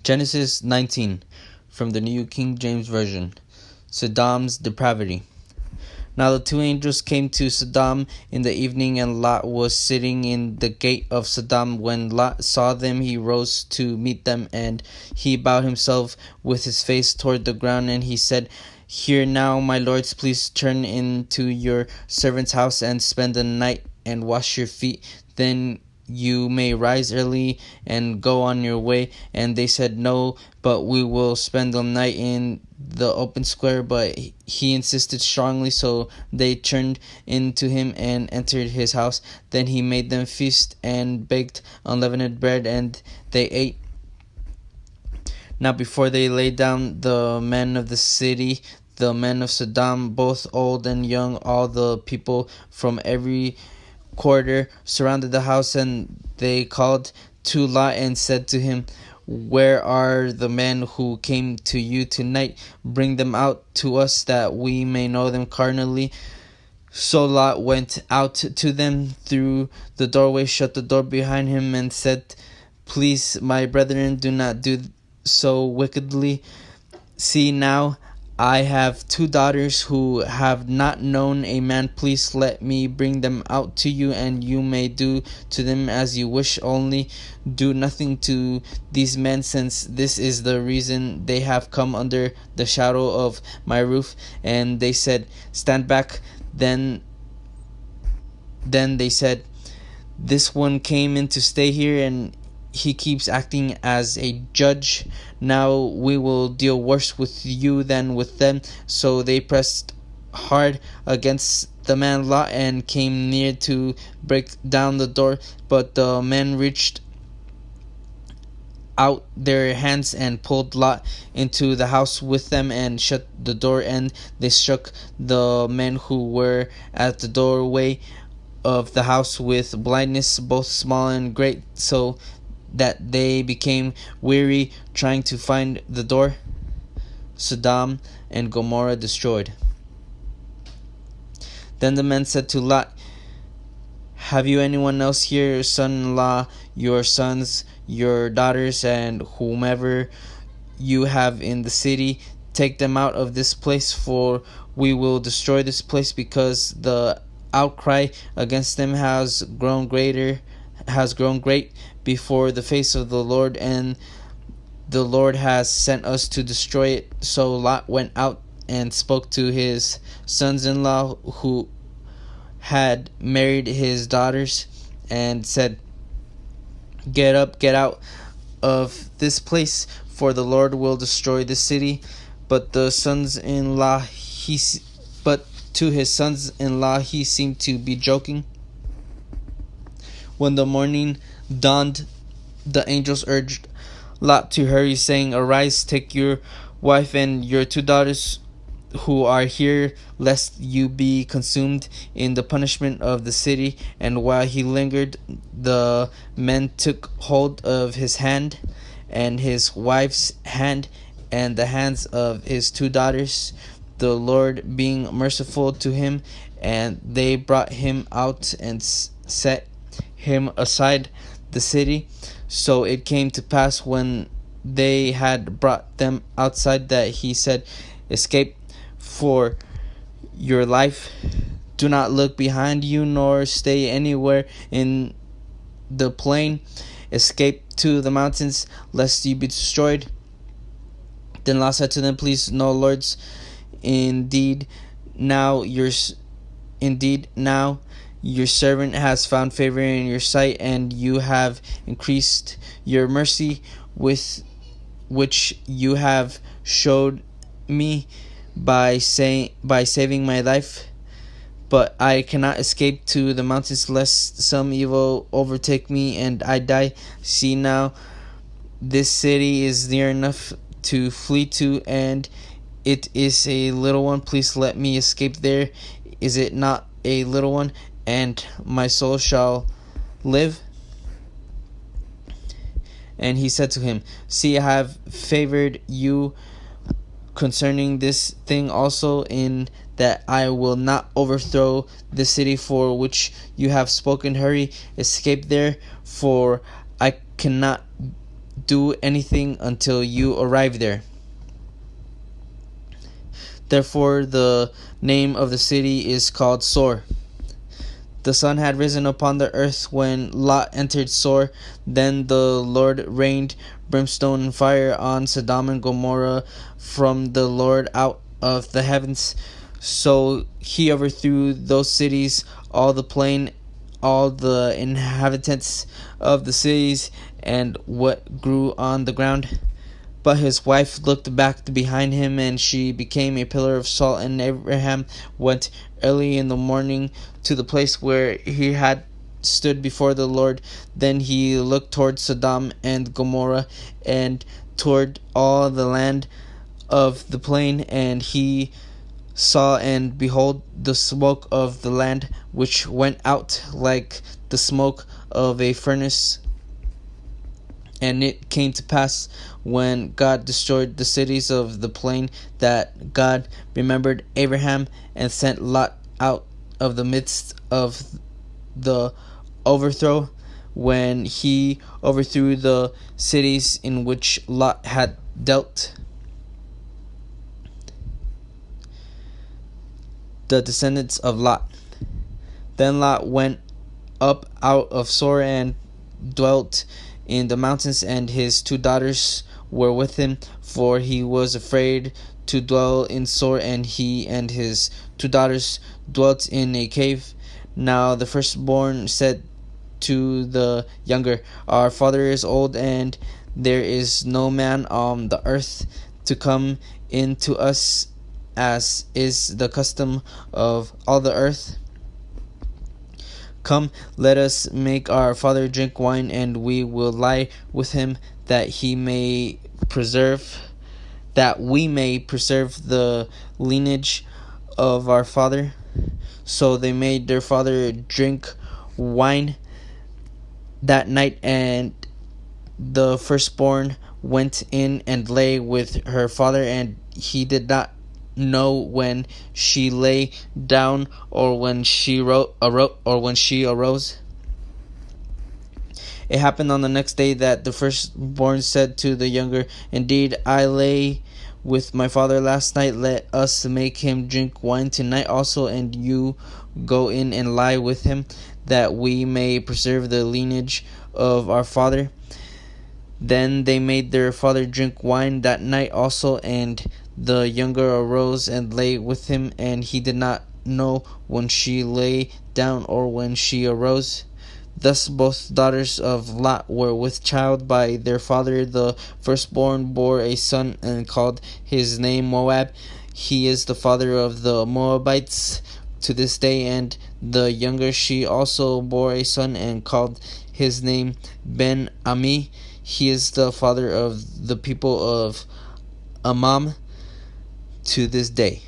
Genesis 19 from the New King James Version. Sodom's depravity. Now the two angels came to Sodom in the evening, and Lot was sitting in the gate of Sodom. When Lot saw them, he rose to meet them, and he bowed himself with his face toward the ground, and he said, "Here now, my lords, please turn into your servant's house and spend the night and wash your feet. Then you may rise early and go on your way." And they said, "No, but we will spend the night in the open square." But he insisted strongly, so they turned into him and entered his house. Then he made them feast and baked unleavened bread, and they ate. Now before they lay down, the men of the city, the men of Sodom, both old and young, all the people from every quarter, surrounded the house, and they called to Lot and said to him, "Where are the men who came to you tonight? Bring them out to us, that we may know them carnally." So Lot went out to them through the doorway, shut the door behind him, and said, "Please, my brethren, do not do so wickedly. See now, I have two daughters who have not known a man. Please let me bring them out to you, and you may do to them as you wish. Only do nothing to these men, since this is the reason they have come under the shadow of my roof." And they said, "Stand back." Then they said, "This one came in to stay here, and he keeps acting as a judge. Now we will deal worse with you than with them." So they pressed hard against the man Lot and came near to break down the door. But the men reached out their hands and pulled Lot into the house with them and shut the door. And they struck the men who were at the doorway of the house with blindness, both small and great, so that they became weary trying to find the door. Sodom and Gomorrah destroyed. Then the men said to Lot, "Have you anyone else here, son-in-law, your sons, your daughters, and whomever you have in the city? Take them out of this place, for we will destroy this place, because the outcry against them has grown great before the face of the Lord, and the Lord has sent us to destroy it." So Lot went out and spoke to his sons-in-law who had married his daughters, and said, "Get up, get out of this place, for the Lord will destroy the city." But to his sons-in-law he seemed to be joking. When the morning dawned, the angels urged Lot to hurry, saying, "Arise, take your wife and your two daughters who are here, lest you be consumed in the punishment of the city." And while he lingered, the men took hold of his hand and his wife's hand and the hands of his two daughters, the Lord being merciful to him, and they brought him out and set him aside the city. So it came to pass, when they had brought them outside, that he said, "Escape for your life. Do not look behind you, nor stay anywhere in the plain. Escape to the mountains, lest you be destroyed." Then Lot said to them, "Please, no, lords, indeed now your servant has found favor in your sight, and you have increased your mercy, with which you have showed me by saving my life. But I cannot escape to the mountains, lest some evil overtake me and I die. See now, this city is near enough to flee to, and it is a little one. Please let me escape there. Is it not a little one? And my soul shall live." And he said to him, "See, I have favored you concerning this thing also, in that I will not overthrow the city for which you have spoken. Hurry, escape there, for I cannot do anything until you arrive there. Therefore, the name of the city is called Sor. The sun had risen upon the earth when Lot entered Sor. Then the Lord rained brimstone and fire on Sodom and Gomorrah from the Lord out of the heavens. So he overthrew those cities, all the plain, all the inhabitants of the cities, and what grew on the ground. But his wife looked back behind him, and she became a pillar of salt. And Abraham went early in the morning to the place where he had stood before the Lord. Then he looked toward Sodom and Gomorrah, and toward all the land of the plain, and he saw, and behold, the smoke of the land, which went out like the smoke of a furnace. And it came to pass, when God destroyed the cities of the plain, that God remembered Abraham, and sent Lot out of the midst of the overthrow, when he overthrew the cities in which Lot had dealt. The descendants of Lot. Then Lot went up out of Sor and dwelt in the mountains, and his 2 daughters were with him, for he was afraid to dwell in Sor, and he and his 2 daughters dwelt in a cave. Now the firstborn said to the younger, Our father is old, and there is no man on the earth to come in to us, as is the custom of all the earth. Come, let us make our father drink wine, and we will lie with him, that we may preserve the lineage of our father. So they made their father drink wine that night, and the firstborn went in and lay with her father, and he did not know when she lay down or when she arose. It happened on the next day that the firstborn said to the younger, Indeed, I lay with my father last night. Let us make him drink wine tonight also, and you go in and lie with him, that we may preserve the lineage of our father. Then they made their father drink wine that night also, and the younger arose and lay with him, and he did not know when she lay down or when she arose. Thus both daughters of Lot were with child by their father. The firstborn bore a son, and called his name Moab. He is the father of the Moabites to this day. And the younger, she also bore a son, and called his name Ben-Ami. He is the father of the people of Ammon to this day.